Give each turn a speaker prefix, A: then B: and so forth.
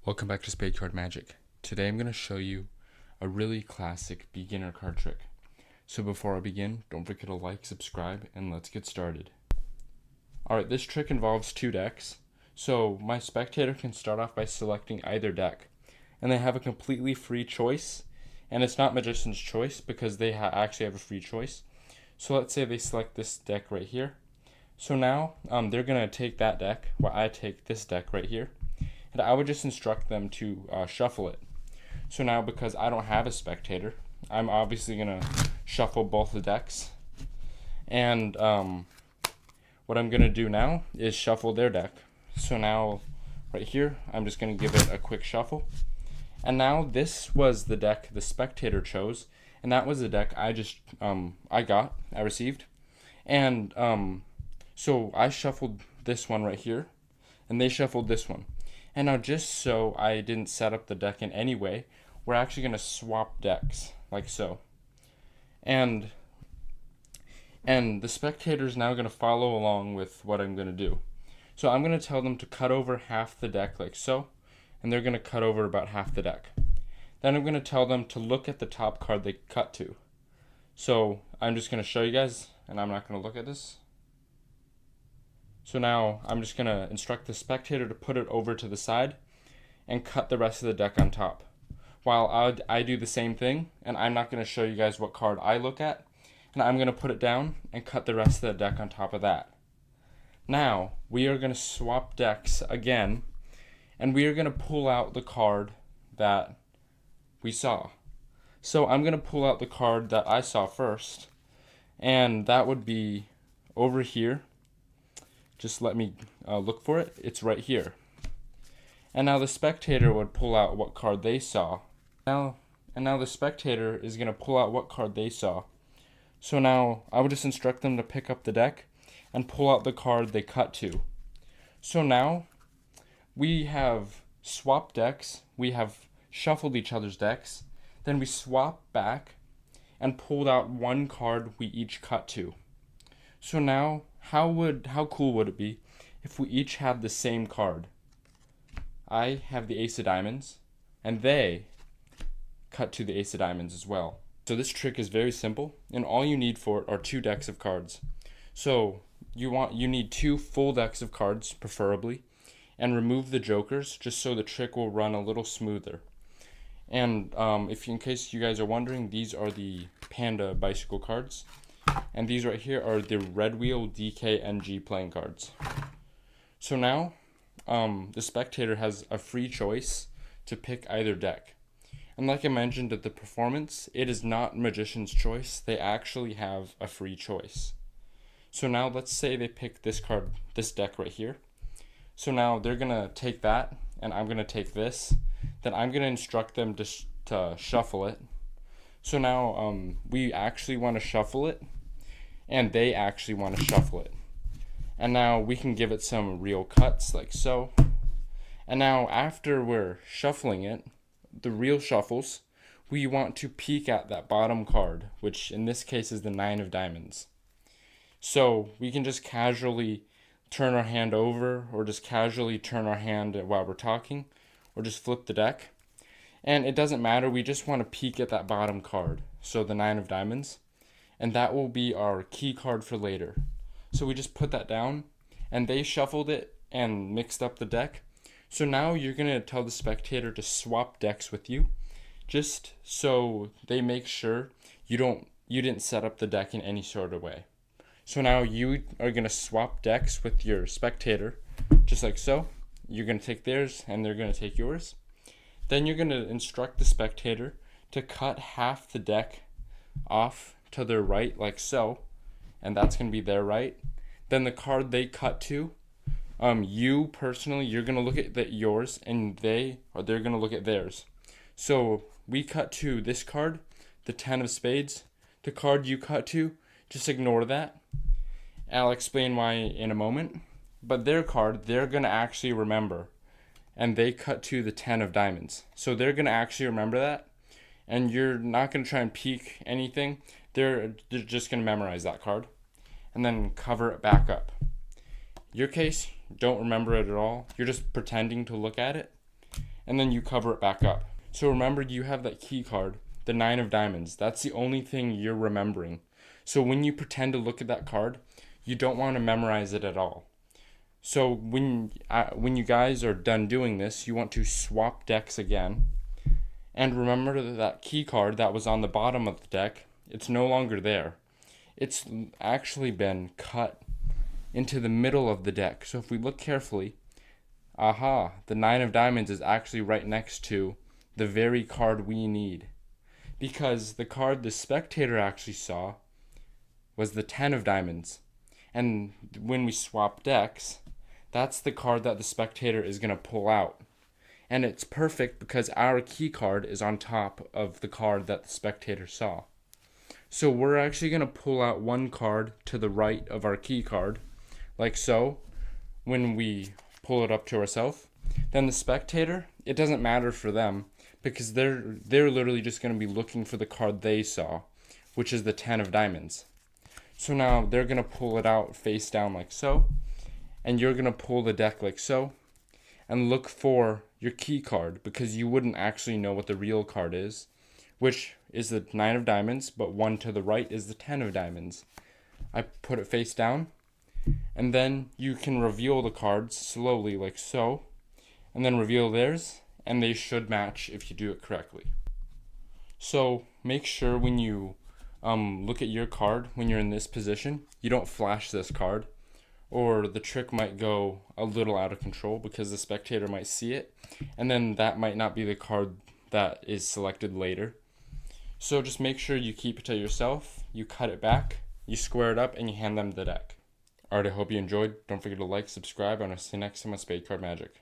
A: Welcome back to SpadeCardMagic. Today I'm going to show you a really classic beginner card trick. So before I begin, don't forget to like, subscribe, and let's get started. Alright, this trick involves two decks. So my spectator can start off by selecting either deck. And they have a completely free choice. And it's not Magician's choice because they actually have a free choice. So let's say they select this deck right here. So now they're going to take that deck, while I take this deck right here. And I would just instruct them to shuffle it. So now, because I don't have a spectator, I'm obviously going to shuffle both the decks. And what I'm going to do now is shuffle their deck. So now, right here, I'm just going to give it a quick shuffle. And now this was the deck the spectator chose. And that was the deck I received. And so I shuffled this one right here. And they shuffled this one. And now, just so I didn't set up the deck in any way, we're actually going to swap decks, like so. And the spectator is now going to follow along with what I'm going to do. So I'm going to tell them to cut over half the deck, like so, and they're going to cut over about half the deck. Then I'm going to tell them to look at the top card they cut to. So I'm just going to show you guys, and I'm not going to look at this. So now I'm just going to instruct the spectator to put it over to the side and cut the rest of the deck on top. While I do the same thing, and I'm not going to show you guys what card I look at, and I'm going to put it down and cut the rest of the deck on top of that. Now we are going to swap decks again, and we are going to pull out the card that we saw. So I'm going to pull out the card that I saw first, and that would be over here. Just let me look for it. It's right here. And now the spectator would pull out what card they saw. Now the spectator is going to pull out what card they saw. So now I would just instruct them to pick up the deck and pull out the card they cut to. So now we have swapped decks. We have shuffled each other's decks. Then we swapped back and pulled out one card we each cut to. So now, how cool would it be if we each had the same card? I have the Ace of Diamonds, and they cut to the Ace of Diamonds as well. So this trick is very simple, and all you need for it are two decks of cards. So you need two full decks of cards, preferably, and remove the jokers just so the trick will run a little smoother. And in case you guys are wondering, these are the Panda bicycle cards. And these right here are the Red Wheel DKNG playing cards. So now, the spectator has a free choice to pick either deck. And like I mentioned at the performance, it is not Magician's choice. They actually have a free choice. So now let's say they pick this card, this deck right here. So now they're going to take that, and I'm going to take this. Then I'm going to instruct them to shuffle it. So now we actually want to shuffle it, and they actually want to shuffle it. And now we can give it some real cuts, like so. And now after we're shuffling it, the real shuffles, we want to peek at that bottom card, which in this case is the 9 of Diamonds. So we can just casually turn our hand over, or just casually turn our hand while we're talking, or just flip the deck. And it doesn't matter, we just want to peek at that bottom card, so the 9 of Diamonds, and that will be our key card for later. So we just put that down, and they shuffled it and mixed up the deck. So now you're going to tell the spectator to swap decks with you, just so they make sure you didn't set up the deck in any sort of way. So now you are going to swap decks with your spectator, just like so. You're going to take theirs, and they're going to take yours. Then you're going to instruct the spectator to cut half the deck off to their right, like so, and that's going to be their right. Then the card they cut to, you personally, you're going to look at yours, and they're going to look at theirs. So we cut to this card, the 10 of Spades. The card you cut to, just ignore that. I'll explain why in a moment. But their card, they're going to actually remember. And they cut to the 10 of Diamonds. So they're going to actually remember that. And you're not going to try and peek anything. They're just going to memorize that card. And then cover it back up. Your case, don't remember it at all. You're just pretending to look at it. and then you cover it back up. So remember, you have that key card, the 9 of diamonds. That's the only thing you're remembering. So when you pretend to look at that card, you don't want to memorize it at all. So when you guys are done doing this, you want to swap decks again. And remember that key card that was on the bottom of the deck, it's no longer there. It's actually been cut into the middle of the deck. So if we look carefully, aha, the 9 of diamonds is actually right next to the very card we need. Because the card the spectator actually saw was the 10 of diamonds. And when we swap decks, that's the card that the spectator is going to pull out. And it's perfect because our key card is on top of the card that the spectator saw. So we're actually going to pull out one card to the right of our key card, like so, when we pull it up to ourselves. Then the spectator, it doesn't matter for them because they're literally just going to be looking for the card they saw, which is the 10 of diamonds. So now they're going to pull it out face down like so, and you're going to pull the deck like so, and look for your key card because you wouldn't actually know what the real card is, which is the 9 of diamonds, but one to the right is the 10 of diamonds. I put it face down, and then you can reveal the cards slowly like so, and then reveal theirs, and they should match if you do it correctly. So make sure when you look at your card, when you're in this position, you don't flash this card, or the trick might go a little out of control because the spectator might see it, and then that might not be the card that is selected later. So just make sure you keep it to yourself, you cut it back, you square it up, and you hand them the deck. Alright, I hope you enjoyed. Don't forget to like, subscribe, and I'll see you next time on SpadeCardMagic.